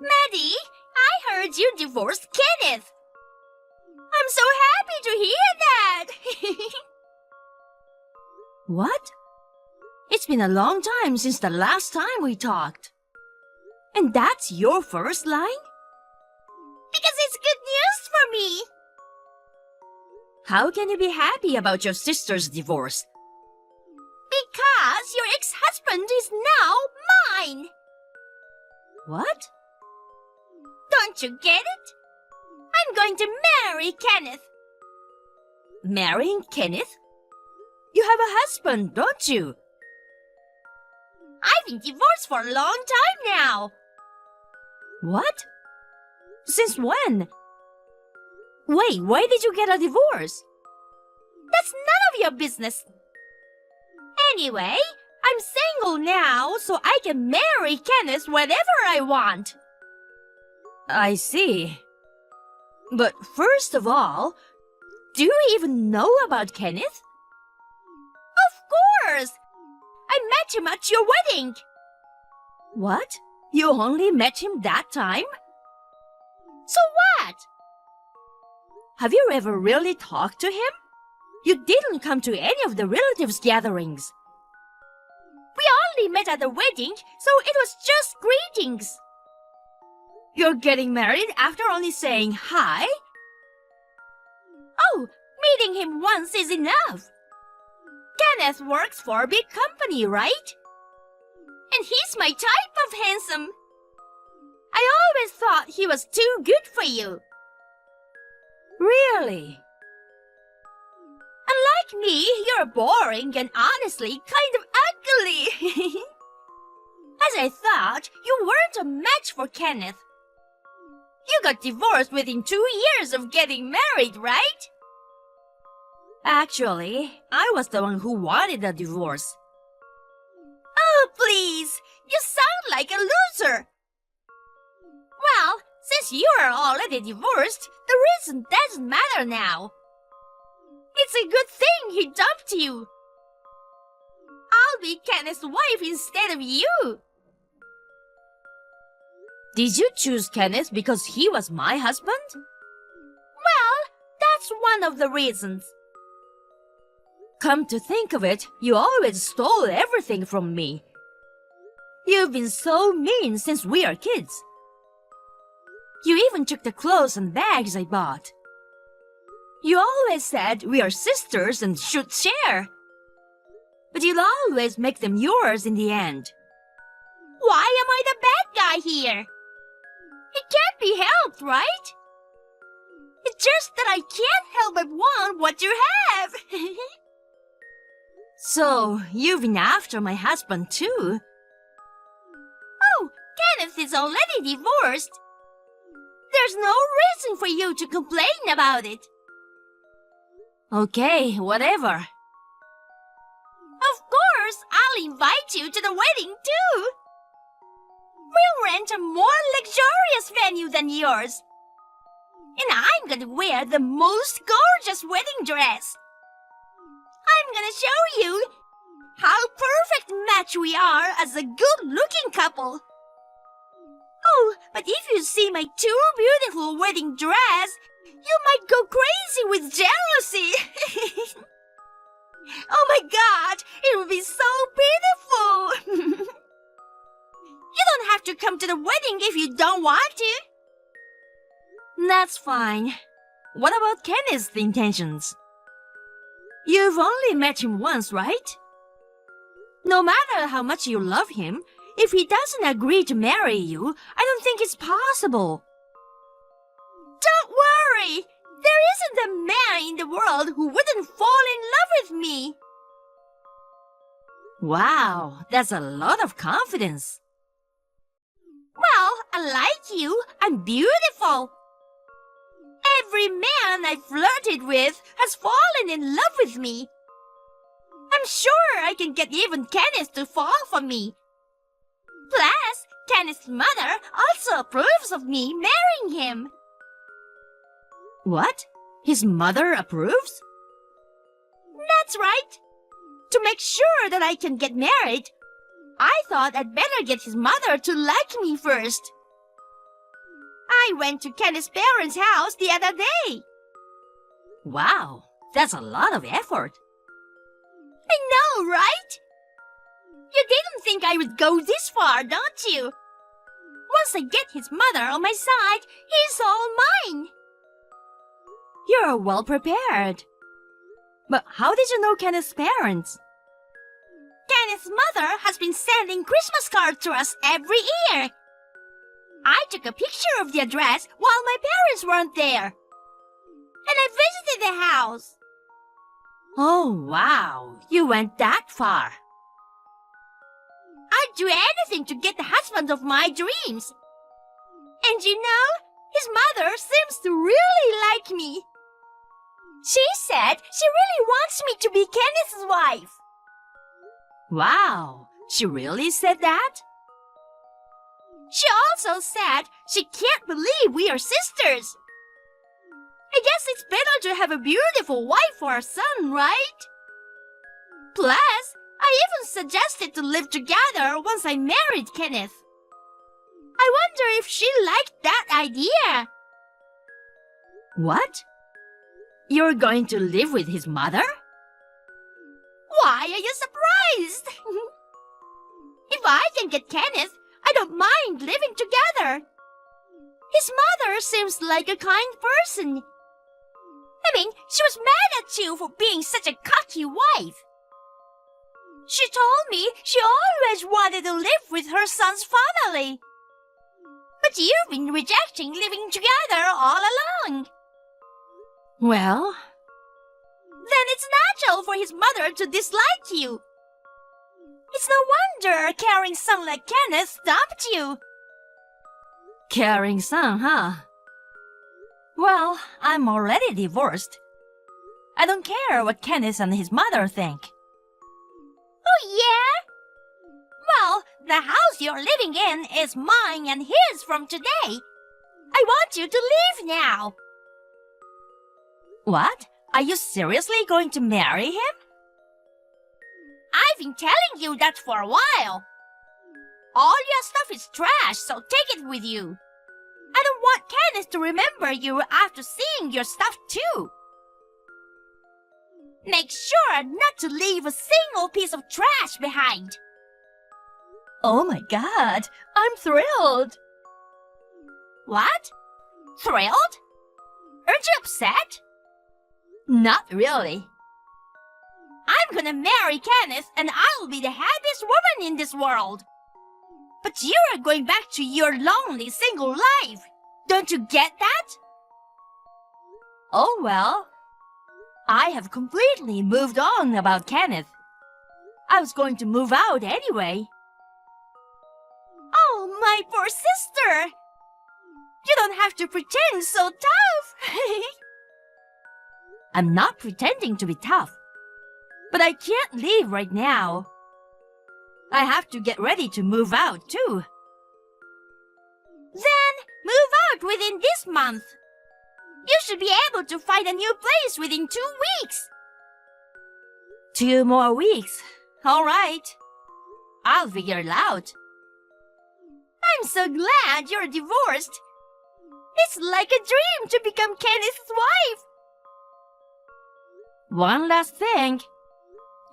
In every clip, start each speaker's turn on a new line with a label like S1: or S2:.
S1: Maddie, I heard you divorced Kenneth. I'm so happy to hear that.
S2: What? It's been a long time since the last time we talked. And that's your first line?
S1: Because it's good news for me.
S2: How can you be happy about your sister's divorce?
S1: Because your ex-husband is now mine.
S2: What?
S1: Don't you get it? I'm going to marry Kenneth.
S2: Marrying Kenneth? You have a husband, don't you?
S1: I've been divorced for a long time now.
S2: What? Since when? Wait, why did you get a divorce?
S1: That's none of your business. Anyway, I'm single now, so I can marry Kenneth whenever I want.
S2: I see. But first of all, do you even know about Kenneth?
S1: Of course! I met him at your wedding.
S2: What? You only met him that time?
S1: So what?
S2: Have you ever really talked to him? You didn't come to any of the relatives' gatherings.
S1: We only met at the wedding, so it was just greetings.
S2: You're getting married after only saying hi?
S1: Oh, meeting him once is enough. Kenneth works for a big company, right? And he's my type of handsome. I always thought he was too good for you.
S2: Really?
S1: Unlike me, you're boring and honestly kind of ugly. As I thought, you weren't a match for Kenneth. You got divorced within 2 years of getting married, right?
S2: Actually, I was the one who wanted a divorce.
S1: Oh, please! You sound like a loser! Well, since you are already divorced, the reason doesn't matter now. It's a good thing he dumped you. I'll be Kenneth's wife instead of you.
S2: Did you choose Kenneth because he was my husband?
S1: Well, that's one of the reasons.
S2: Come to think of it, you always stole everything from me. You've been so mean since we are kids. You even took the clothes and bags I bought. You always said we are sisters and should share. But you'll always make them yours in the end.
S1: Why am I the bad guy here? It can't be helped, right? It's just that I can't help but want what you have.
S2: So, you've been after my husband too?
S1: Oh, Kenneth is already divorced. There's no reason for you to complain about it.
S2: Okay, whatever.
S1: Of course, I'll invite you to the wedding too. We'll rent a more luxurious venue than yours. And I'm gonna wear the most gorgeous wedding dress. I'm gonna show you how perfect match we are as a good-looking couple. Oh, but if you see my too beautiful wedding dress, you might go crazy with jealousy. Oh my God, it will be so beautiful. You don't have to come to the wedding if you don't want to.
S2: That's fine. What about Kenneth's intentions? You've only met him once, right? No matter how much you love him, if he doesn't agree to marry you, I don't think it's possible.
S1: Don't worry! There isn't a man in the world who wouldn't fall in love with me.
S2: Wow, that's a lot of confidence.
S1: Well, unlike you, I'm beautiful. Every man I flirted with has fallen in love with me. I'm sure I can get even Kenneth to fall for me. Plus, Kenneth's mother also approves of me marrying him.
S2: What? His mother approves?
S1: That's right. To make sure that I can get married, I thought I'd better get his mother to like me first. I went to Kenneth's parents' house the other day.
S2: Wow, that's a lot of effort.
S1: I know, right? You didn't think I would go this far, don't you? Once I get his mother on my side, he's all mine.
S2: You're well prepared. But how did you know Kenneth's parents?
S1: Kenneth's mother has been sending Christmas cards to us every year. I took a picture of the address while my parents weren't there. And I visited the house.
S2: Oh, wow. You went that far.
S1: I'd do anything to get the husband of my dreams. And you know, his mother seems to really like me. She said she really wants me to be Kenneth's wife.
S2: Wow, she really said that?
S1: She also said she can't believe we are sisters. I guess it's better to have a beautiful wife for a son, right? Plus, I even suggested to live together once I married Kenneth. I wonder if she liked that idea.
S2: What? You're going to live with his mother?
S1: Why are you surprised? If I can get Kenneth, I don't mind living together. His mother seems like a kind person. I mean, she was mad at you for being such a cocky wife. She told me she always wanted to live with her son's family. But you've been rejecting living together all along.
S2: Well,
S1: Then it's natural for his mother to dislike you. It's no wonder a caring son like Kenneth dumped you.
S2: caring son, huh? Well, I'm already divorced. I don't care what Kenneth and his mother think.
S1: Oh, yeah? Well, the house you're living in is mine and his from today. I want you to leave now.
S2: What? Are you seriously going to marry him?
S1: I've been telling you that for a while. All your stuff is trash, so take it with you. I don't want Kenneth to remember you after seeing your stuff too. Make sure not to leave a single piece of trash behind.
S2: Oh my god, I'm thrilled.
S1: What? Thrilled? Aren't you upset?
S2: Not really.
S1: I'm gonna marry Kenneth and I'll be the happiest woman in this world. But you're going back to your lonely single life. Don't you get that?
S2: Oh well. I have completely moved on about Kenneth. I was going to move out anyway.
S1: Oh, my poor sister. You don't have to pretend so tough.
S2: I'm not pretending to be tough. But I can't leave right now. I have to get ready to move out too.
S1: Then move out within this month. You should be able to find a new place within 2 weeks.
S2: 2 more weeks. All right. I'll figure it out.
S1: I'm so glad you're divorced. It's like a dream to become Kenneth's wife.
S2: One last thing.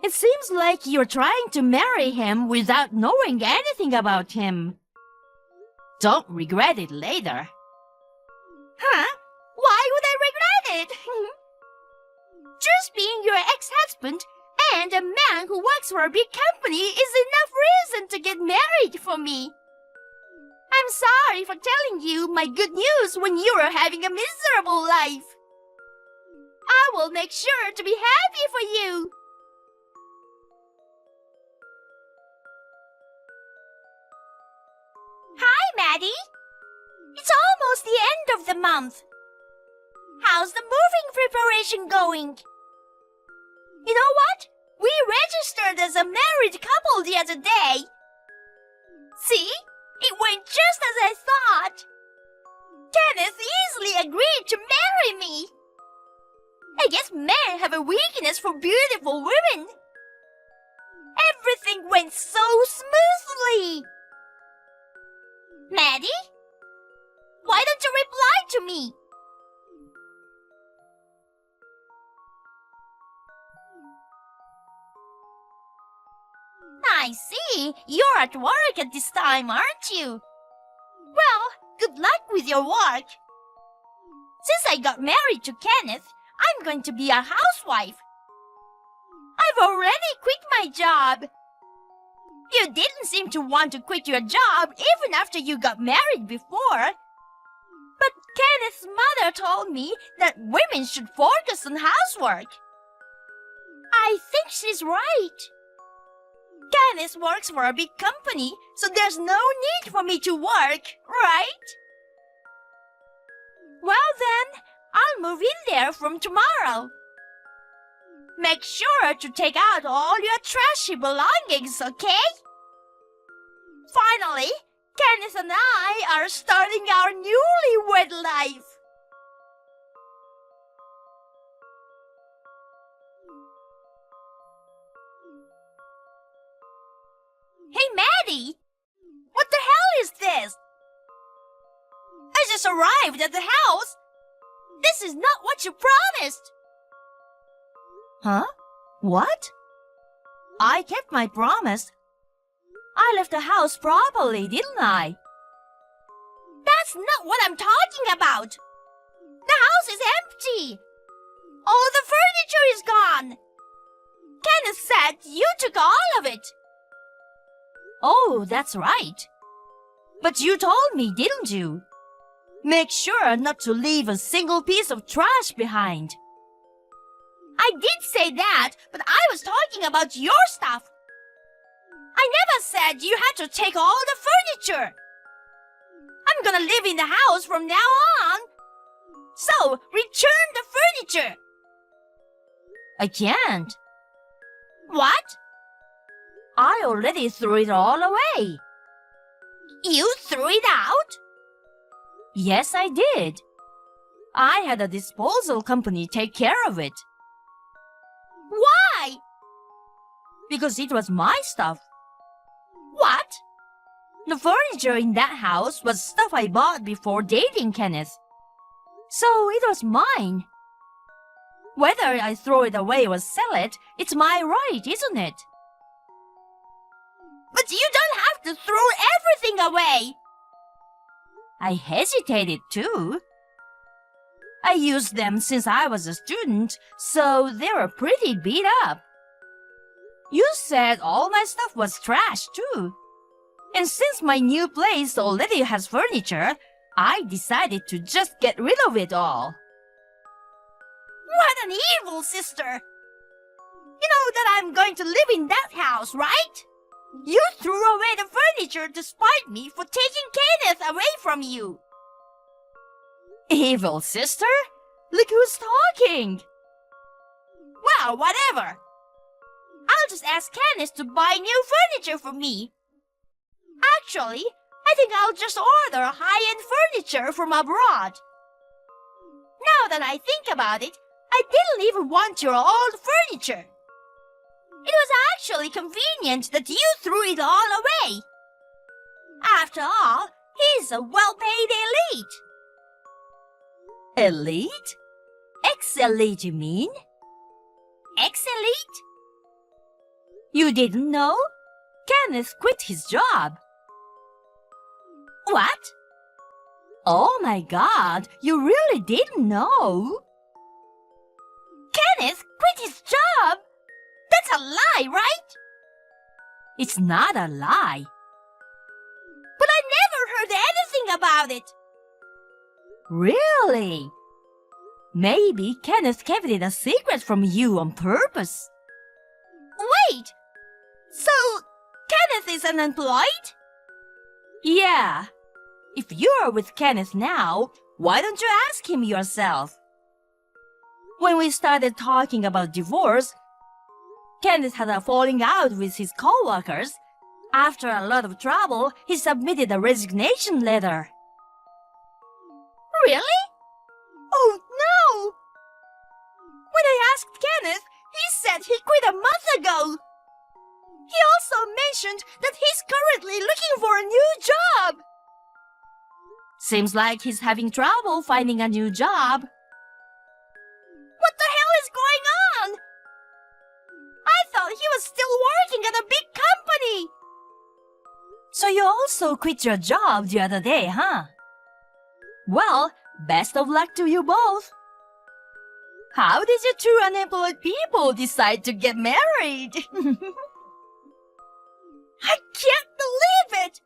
S2: It seems like you're trying to marry him without knowing anything about him. Don't regret it later.
S1: Huh? Why would I regret it? Just being your ex-husband and a man who works for a big company is enough reason to get married for me. I'm sorry for telling you my good news when you are having a miserable life. I will make sure to be happy for you. Hi, Maddie. It's almost the end of the month. How's the moving preparation going? You know what? We registered as a married couple the other day. See? It went just as I thought. Kenneth easily agreed to marry me. I guess men have a weakness for beautiful women. Everything went so smoothly. Maddie? Why don't you to me. I see. You're at work at this time, aren't you? Well, good luck with your work. Since I got married to Kenneth, I'm going to be a housewife. I've already quit my job. You didn't seem to want to quit your job even after you got married before. But Kenneth's mother told me that women should focus on housework. I think she's right. Kenneth works for a big company, so there's no need for me to work, right? Well then, I'll move in there from tomorrow. Make sure to take out all your trashy belongings, okay? Finally, Kenneth and I are starting our newlywed life. Hey, Maddie! What the hell is this? I just arrived at the house. This is not what you promised.
S2: Huh? What? I kept my promise. I left the house properly, didn't I?
S1: That's not what I'm talking about. The house is empty. All the furniture is gone. Kenneth said you took all of it.
S2: Oh, that's right. But you told me, didn't you? Make sure not to leave a single piece of trash behind.
S1: I did say that, but I was talking about your stuff. I never said you had to take all the furniture. I'm gonna live in the house from now on. So, return the furniture.
S2: I can't.
S1: What?
S2: I already threw it all away.
S1: You threw it out?
S2: Yes, I did. I had a disposal company take care of it.
S1: Why?
S2: Because it was my stuff.
S1: What?
S2: The furniture in that house was stuff I bought before dating Kenneth. So it was mine. Whether I throw it away or sell it, it's my right, isn't it?
S1: But you don't have to throw everything away.
S2: I hesitated too. I used them since I was a student, so they were pretty beat up. You said all my stuff was trash too. And since my new place already has furniture, I decided to just get rid of it all.
S1: What an evil sister! You know that I'm going to live in that house, right? You threw away the furniture to spite me for taking Kenneth away from you.
S2: Evil sister? Look who's talking!
S1: Well, whatever. I'll just ask Kenneth to buy new furniture for me. Actually, I think I'll just order high-end furniture from abroad. Now that I think about it, I didn't even want your old furniture. It was actually convenient that you threw it all away. After all, he's a well-paid elite.
S2: Elite? Ex-elite, you mean?
S1: Ex-elite?
S2: You didn't know? Kenneth quit his job.
S1: What?
S2: Oh my God, you really didn't know?
S1: Kenneth quit his job? That's a lie, right?
S2: It's not a lie.
S1: But I never heard anything about it.
S2: Really? Maybe Kenneth kept it a secret from you on purpose.
S1: Wait! So, Kenneth is unemployed?
S2: Yeah. If you're with Kenneth now, why don't you ask him yourself? When we started talking about divorce, Kenneth had a falling out with his co-workers. After a lot of trouble, he submitted a resignation letter.
S1: Really? Oh no! When I asked Kenneth, he said he quit a month ago. He also mentioned that he's currently looking for a new job.
S2: Seems like he's having trouble finding a new job.
S1: What the hell is going on? I thought he was still working at a big company.
S2: So you also quit your job the other day, huh? Well, best of luck to you both. How did you two unemployed people decide to get married?
S1: I can't believe it!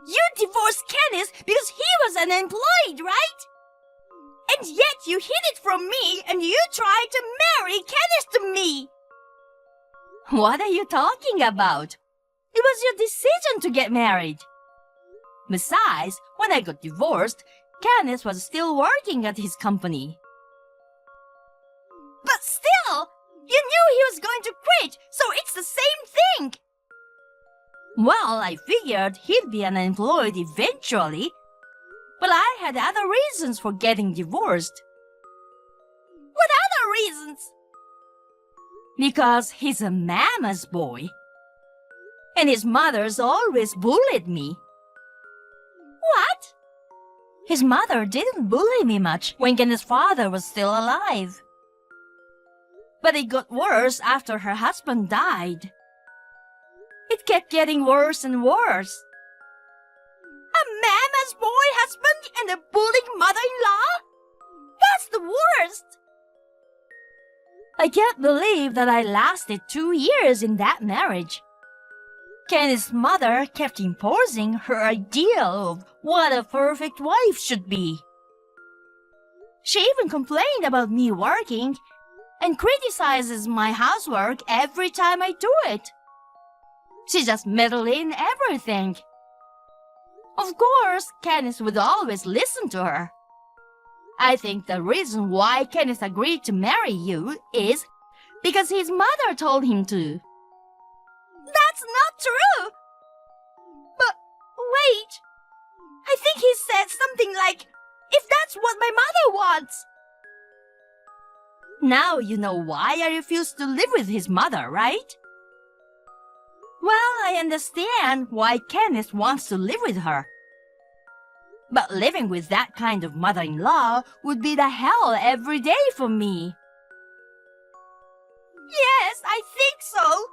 S1: You divorced Kenneth because he was unemployed, right? And yet you hid it from me and you tried to marry Kenneth to me!
S2: What are you talking about? It was your decision to get married. Besides, when I got divorced, Kenneth was still working at his company.
S1: But still, you knew he was going to quit, so it's the same thing!
S2: Well, I figured he'd be unemployed eventually, but I had other reasons for getting divorced.
S1: What other reasons?
S2: Because he's a mama's boy. And his mother's always bullied me.
S1: What?
S2: His mother didn't bully me much when Kenneth's father was still alive. But it got worse after her husband died. It kept getting worse and worse.
S1: A mama's boy husband and a bullying mother-in-law? That's the worst!
S2: I can't believe that I lasted 2 years in that marriage. Kenneth's mother kept imposing her ideal of what a perfect wife should be. She even complained about me working and criticizes my housework every time I do it. She just meddled in everything. Of course, Kenneth would always listen to her. I think the reason why Kenneth agreed to marry you is because his mother told him to.
S1: That's not true! But wait, I think he said something like, if that's what my mother wants.
S2: Now you know why I refused to live with his mother, right? Well, I understand why Kenneth wants to live with her. But living with that kind of mother-in-law would be the hell every day for me.
S1: Yes, I think so.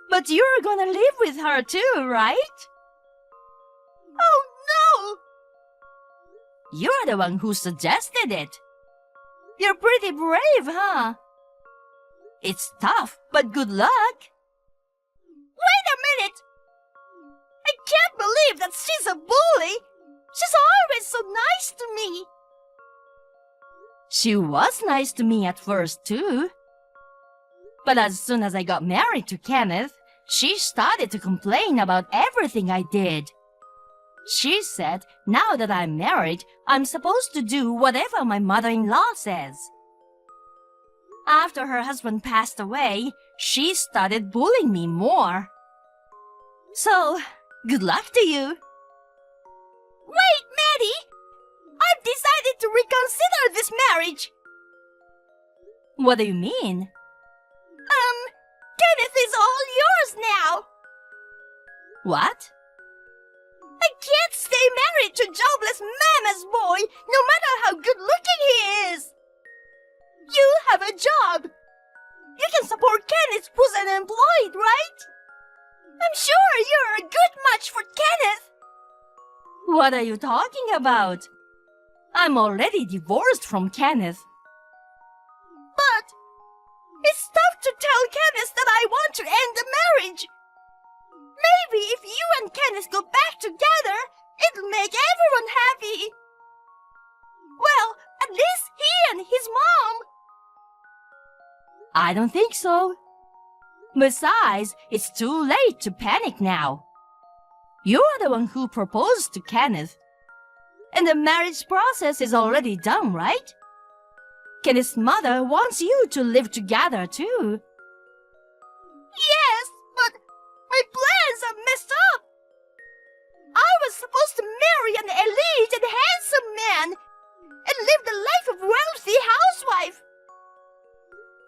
S2: But you're gonna live with her too, right?
S1: Oh no!
S2: You're the one who suggested it. You're pretty brave, huh? It's tough, but good luck.
S1: Wait a minute! I can't believe that she's a bully! She's always so nice to me!
S2: She was nice to me at first, too. But as soon as I got married to Kenneth, she started to complain about everything I did. She said, now that I'm married, I'm supposed to do whatever my mother-in-law says. After her husband passed away, she started bullying me more. So, good luck to you.
S1: Wait, Maddie! I've decided to reconsider this marriage!
S2: What do you mean?
S1: Kenneth is all yours now!
S2: What?
S1: I can't stay married to jobless mama's boy, no matter how good-looking he is! You have a job! You can support Kenneth who's unemployed, right? I'm sure you're a good match for Kenneth!
S2: What are you talking about? I'm already divorced from Kenneth.
S1: But it's tough to tell Kenneth that I want to end the marriage. Maybe if you and Kenneth go back together, it'll make everyone happy. Well, at least he and his mom.
S2: I don't think so. Besides, it's too late to panic now. You're the one who proposed to Kenneth. And the marriage process is already done, right? Kenneth's mother wants you to live together too.
S1: Yes, but my plans are messed up. I was supposed to marry an elite and handsome man and live the life of wealthy housewife.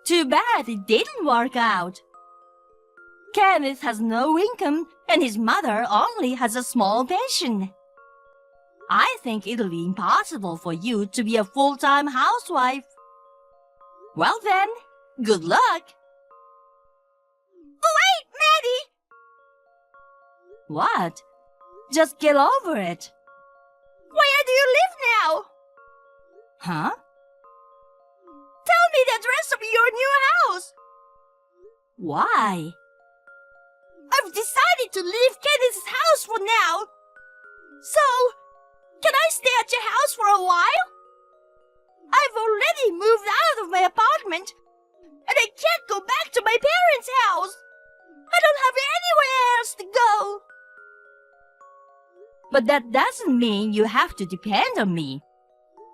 S2: Too bad it didn't work out. Kenneth has no income and his mother only has a small pension. I think it'll be impossible for you to be a full-time housewife. Well then, good luck.
S1: Wait, Maddie!
S2: What? Just get over it.
S1: Where do you live now?
S2: Huh?
S1: Tell me the address of your new house.
S2: Why?
S1: I've decided to leave Kenneth's house for now. So, can I stay at your house for a while? I've already moved out of my apartment, and I can't go back to my parents' house. I don't have anywhere else to go.
S2: But that doesn't mean you have to depend on me.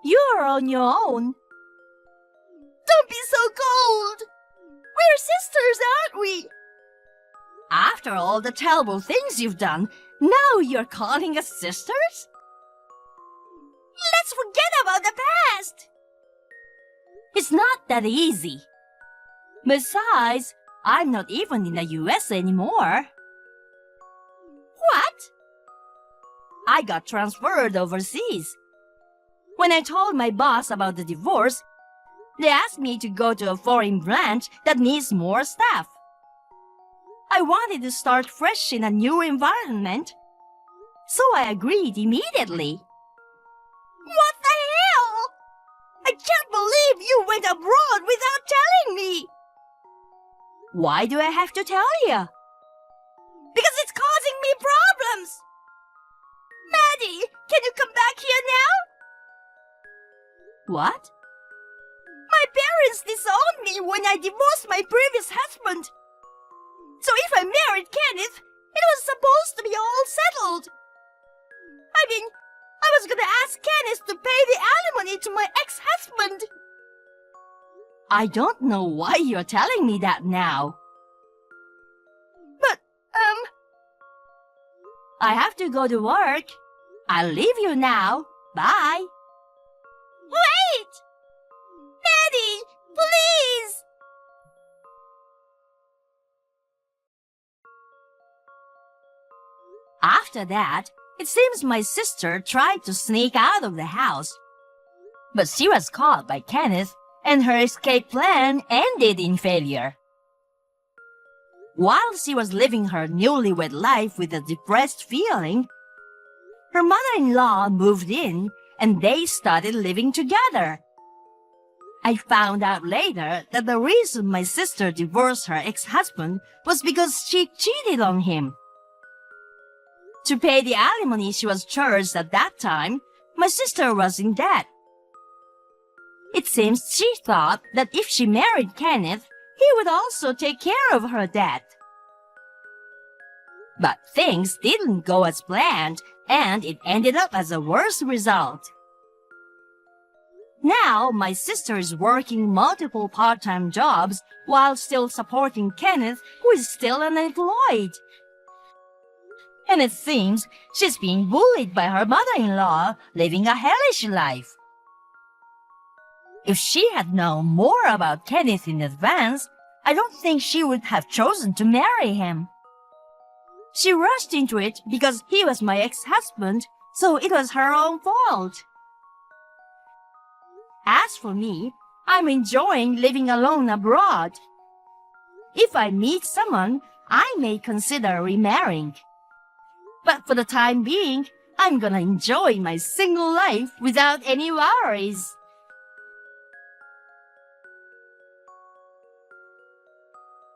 S2: You're on your own.
S1: Don't be so cold. We're sisters, aren't we?
S2: After all the terrible things you've done, now you're calling us sisters?
S1: Let's forget about the past.
S2: It's not that easy. Besides, I'm not even in the US anymore.
S1: What?
S2: I got transferred overseas. When I told my boss about the divorce, they asked me to go to a foreign branch that needs more staff. I wanted to start fresh in a new environment, so I agreed immediately.
S1: What the hell? I can't believe you went abroad without telling me.
S2: Why do I have to tell you?
S1: Because it's causing me problems. Maddie, can you come back here now?
S2: What?
S1: My parents disowned me when I divorced my previous husband. So if I married Kenneth, it was supposed to be all settled. I mean, I was gonna ask Kenneth to pay the alimony to my ex-husband.
S2: I don't know why you're telling me that now.
S1: But,
S2: I have to go to work. I'll leave you now. Bye.
S1: Wait! Maddie, please!
S2: After that, it seems my sister tried to sneak out of the house. But she was caught by Kenneth, and her escape plan ended in failure. While she was living her newlywed life with a depressed feeling, her mother-in-law moved in, and they started living together. I found out later that the reason my sister divorced her ex-husband was because she cheated on him. To pay the alimony she was charged at that time, my sister was in debt. It seems she thought that if she married Kenneth, he would also take care of her debt. But things didn't go as planned, and it ended up as a worse result. Now, my sister is working multiple part-time jobs while still supporting Kenneth, who is still unemployed. And it seems she's being bullied by her mother-in-law, living a hellish life. If she had known more about Kenneth in advance, I don't think she would have chosen to marry him. She rushed into it because he was my ex-husband, so it was her own fault. As for me, I'm enjoying living alone abroad. If I meet someone, I may consider remarrying. But for the time being, I'm gonna enjoy my single life without any worries.